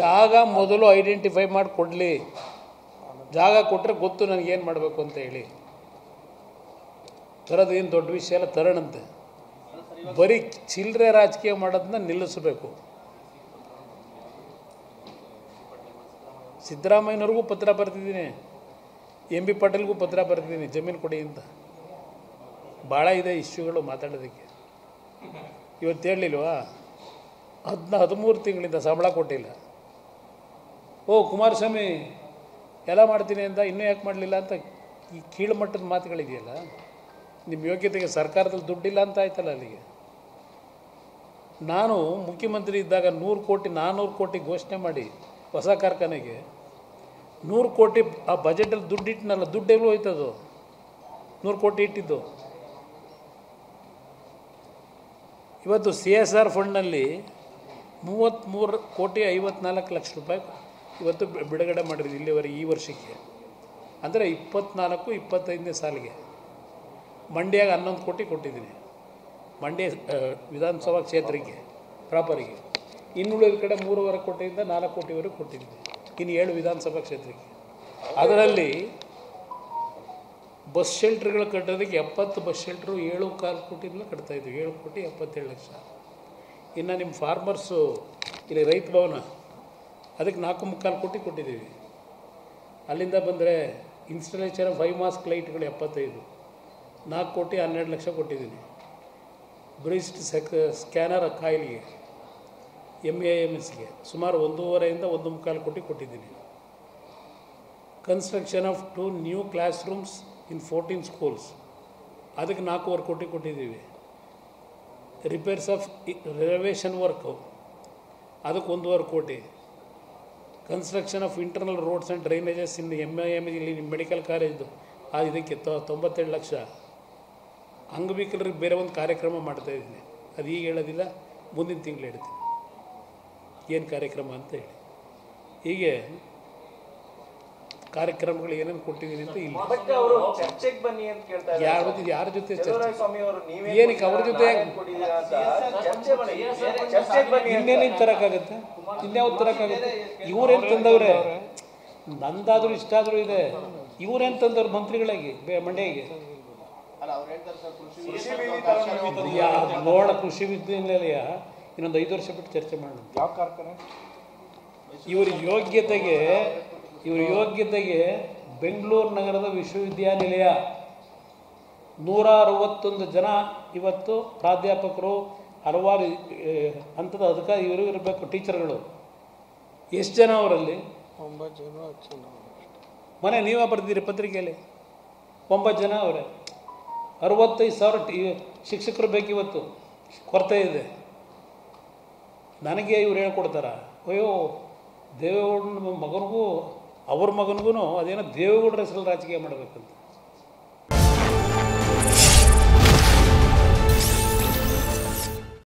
ಜಾಗ ಮೊದಲು ಐಡೆಂಟಿಫೈ ಮಾಡಿ ಕೊಡಲಿ. ಜಾಗ ಕೊಟ್ಟರೆ ಗೊತ್ತು ನನಗೇನು ಮಾಡಬೇಕು ಅಂತ ಹೇಳಿ. ತರೋದು ಏನು ದೊಡ್ಡ ವಿಷಯ ಎಲ್ಲ, ತರೋಣಂತೆ. ಬರೀ ಚಿಲ್ಲರೆ ರಾಜಕೀಯ ಮಾಡೋದನ್ನ ನಿಲ್ಲಿಸಬೇಕು. ಸಿದ್ದರಾಮಯ್ಯನವ್ರಿಗೂ ಪತ್ರ ಬರೆದಿದ್ದೀನಿ, MB ಪಾಟೀಲ್ಗೂ ಪತ್ರ ಬರೆದಿದ್ದೀನಿ, ಜಮೀನು ಕೊಡಿ ಅಂತ. ಭಾಳ ಇದೆ ಇಶ್ಯೂಗಳು ಮಾತಾಡೋದಕ್ಕೆ. ಇವತ್ತು ಹೇಳಲಿಲ್ವಾ, 13 ತಿಂಗಳಿಂದ ಸಂಬಳ ಕೊಟ್ಟಿಲ್ಲ. ಕುಮಾರಸ್ವಾಮಿ ಎಲ್ಲ ಮಾಡ್ತೀನಿ ಅಂತ ಇನ್ನೂ ಯಾಕೆ ಮಾಡಲಿಲ್ಲ ಅಂತ ಈ ಕೀಳುಮಟ್ಟದ ಮಾತುಗಳಿದೆಯಲ್ಲ. ನಿಮ್ಮ ಯೋಗ್ಯತೆಗೆ ಸರ್ಕಾರದಲ್ಲಿ ದುಡ್ಡಿಲ್ಲ ಅಂತ ಆಯ್ತಲ್ಲ ಅಲ್ಲಿಗೆ. ನಾನು ಮುಖ್ಯಮಂತ್ರಿ ಇದ್ದಾಗ 100 ಕೋಟಿ 400 ಕೋಟಿ ಘೋಷಣೆ ಮಾಡಿ ಹೊಸ ಕಾರ್ಖಾನೆಗೆ 100 ಕೋಟಿ ಆ ಬಜೆಟಲ್ಲಿ ದುಡ್ಡು ಇಟ್ಟನಲ್ಲ, ದುಡ್ಡೆಲ್ಲೂ ಹೋಯ್ತದು. 100 ಕೋಟಿ ಇಟ್ಟಿದ್ದು. ಇವತ್ತು CSR ಫಂಡ್ನಲ್ಲಿ 33 ಕೋಟಿ 54 ಲಕ್ಷ ರೂಪಾಯಿ ಇವತ್ತು ಬಿಡುಗಡೆ ಮಾಡಿದ್ವಿ ಇಲ್ಲಿವರೆಗೆ ಈ ವರ್ಷಕ್ಕೆ. ಅಂದರೆ 24-25ನೇ ಸಾಲಿಗೆ. ಮಂಡ್ಯಾಗ 11 ಕೋಟಿ ಕೊಟ್ಟಿದ್ದೀನಿ, ಮಂಡ್ಯ ವಿಧಾನಸಭಾ ಕ್ಷೇತ್ರಕ್ಕೆ ಪ್ರಾಪರಿಗೆ. ಇನ್ನುಳಿದ ಕಡೆ 3.5 ಕೋಟಿಯಿಂದ 4 ಕೋಟಿವರೆಗೆ ಕೊಟ್ಟಿದ್ದೀನಿ, ಇನ್ನು 7 ವಿಧಾನಸಭಾ ಕ್ಷೇತ್ರಕ್ಕೆ. ಅದರಲ್ಲಿ ಬಸ್ ಶೆಲ್ಟ್ರ್ಗಳು ಕಟ್ಟೋದಕ್ಕೆ 70 ಬಸ್ ಶೆಲ್ಟ್ರು 7.25 ಕೋಟಿಯಿಂದ ಕಟ್ತಾಯಿದ್ವಿ, 7 ಕೋಟಿ 77 ಲಕ್ಷ. ಇನ್ನು ನಿಮ್ಮ ಫಾರ್ಮರ್ಸು ಇಲ್ಲಿ ರೈತ ಭವನ ಅದಕ್ಕೆ 4.25 ಕೋಟಿ ಕೊಟ್ಟಿದ್ದೀವಿ. ಅಲ್ಲಿಂದ ಬಂದರೆ ಇನ್ಸ್ಟಾಲೇಷನ್ ಆಫ್ 5 ಮಾಸ್ಕ್ ಲೈಟ್ಗಳು 75, 4 ಕೋಟಿ 12 ಲಕ್ಷ ಕೊಟ್ಟಿದ್ದೀನಿ. ಬ್ರಿಸ್ಟ್ ಸ್ಕ್ಯಾನರ್ ಕಾಯಿಲೆಗೆ MAMSಗೆ ಸುಮಾರು 1.5ರಿಂದ 1.25 ಕೋಟಿ ಕೊಟ್ಟಿದ್ದೀನಿ. Construction of 2 new class rooms in 14 schools ಅದಕ್ಕೆ 4.25 ಕೋಟಿ ಕೊಟ್ಟಿದ್ದೀವಿ. ರಿಪೇರ್ಸ್ ಆಫ್ ರೆನೋವೇಷನ್ ವರ್ಕ್ ಅದಕ್ಕೆ 1.25 ಕೋಟಿ. Construction of internal roads and drainages in MIM ಇಲ್ಲಿ ಮೆಡಿಕಲ್ ಕಾಲೇಜ್ದು ಇದಕ್ಕೆ 97 ಲಕ್ಷ. ಅಂಗವಿಕಲರಿಗೆ ಬೇರೆ ಒಂದು ಕಾರ್ಯಕ್ರಮ ಮಾಡ್ತಾಯಿದ್ದೀನಿ, ಅದು ಈಗ ಹೇಳೋದಿಲ್ಲ, ಮುಂದಿನ ತಿಂಗಳು ಹೇಳ್ತೀನಿ ಏನು ಕಾರ್ಯಕ್ರಮ ಅಂತ ಹೇಳಿ. ಹೀಗೆ ಕಾರ್ಯಕ್ರಮಗಳು ಏನೇನು ಕೊಟ್ಟಿದ್ದೀನಿ ಅಂತ ಇಲ್ಲ. ಯಾರ ಜೊತೆ ಏನಕ್ಕೆ ಅವ್ರ ಜೊತೆ ಇನ್ನೇನೇನು ತರೋಕ್ಕಾಗತ್ತೆ, ಇನ್ಯಾವ್ದು ತರೋಕ್ಕಾಗುತ್ತೆ? ಇವರೇನು ತಂದವ್ರೆ, ನಂದಾದರೂ ಇಷ್ಟ ಆದರೂ ಇದೆ, ಇವರೇನು ತಂದವ್ರು ಮಂತ್ರಿಗಳಾಗಿ ಮಂಡ್ಯಗೆ? ನೋಡ ಕೃಷಿ ವಿದ್ಯಾನಿಲಯ ಇನ್ನೊಂದು 5 ವರ್ಷ ಬಿಟ್ಟು ಚರ್ಚೆ ಮಾಡೋಣ. ಯಾವ ಕಾರ್ಖಾನೆ? ಇವ್ರ ಯೋಗ್ಯತೆಗೆ ಬೆಂಗಳೂರು ನಗರದ ವಿಶ್ವವಿದ್ಯಾನಿಲಯ 161 ಜನ ಇವತ್ತು ಪ್ರಾಧ್ಯಾಪಕರು, ಹಲವಾರು ಹಂತದ ಅಧಿಕಾರಿ ಇವರು ಇರಬೇಕು, ಟೀಚರ್ಗಳು. ಎಷ್ಟು ಜನ ಅವರಲ್ಲಿ? 9 ಜನ, 10 ಜನ. ಮನೆ ನೀವೇ ಬರ್ದಿದ್ದೀರಿ ಪತ್ರಿಕೆಯಲ್ಲಿ, 9 ಜನ ಅವರೇ. 65,000 ಶಿಕ್ಷಕರು ಬೇಕಿವತ್ತು, ಕೊರತೆ ಇದೆ. ನನಗೆ ಇವ್ರು ಹೇಳ್ಕೊಡ್ತಾರ, ಅಯ್ಯೋ ದೇವೇಗೌಡನ ಮಗನಿಗೂ ಅವ್ರ ಮಗನಿಗೂ ಅದೇನೋ ದೇವೇಗೌಡರ ಹೆಸರಲ್ಲಿ ರಾಜಕೀಯ ಮಾಡಬೇಕಂತ.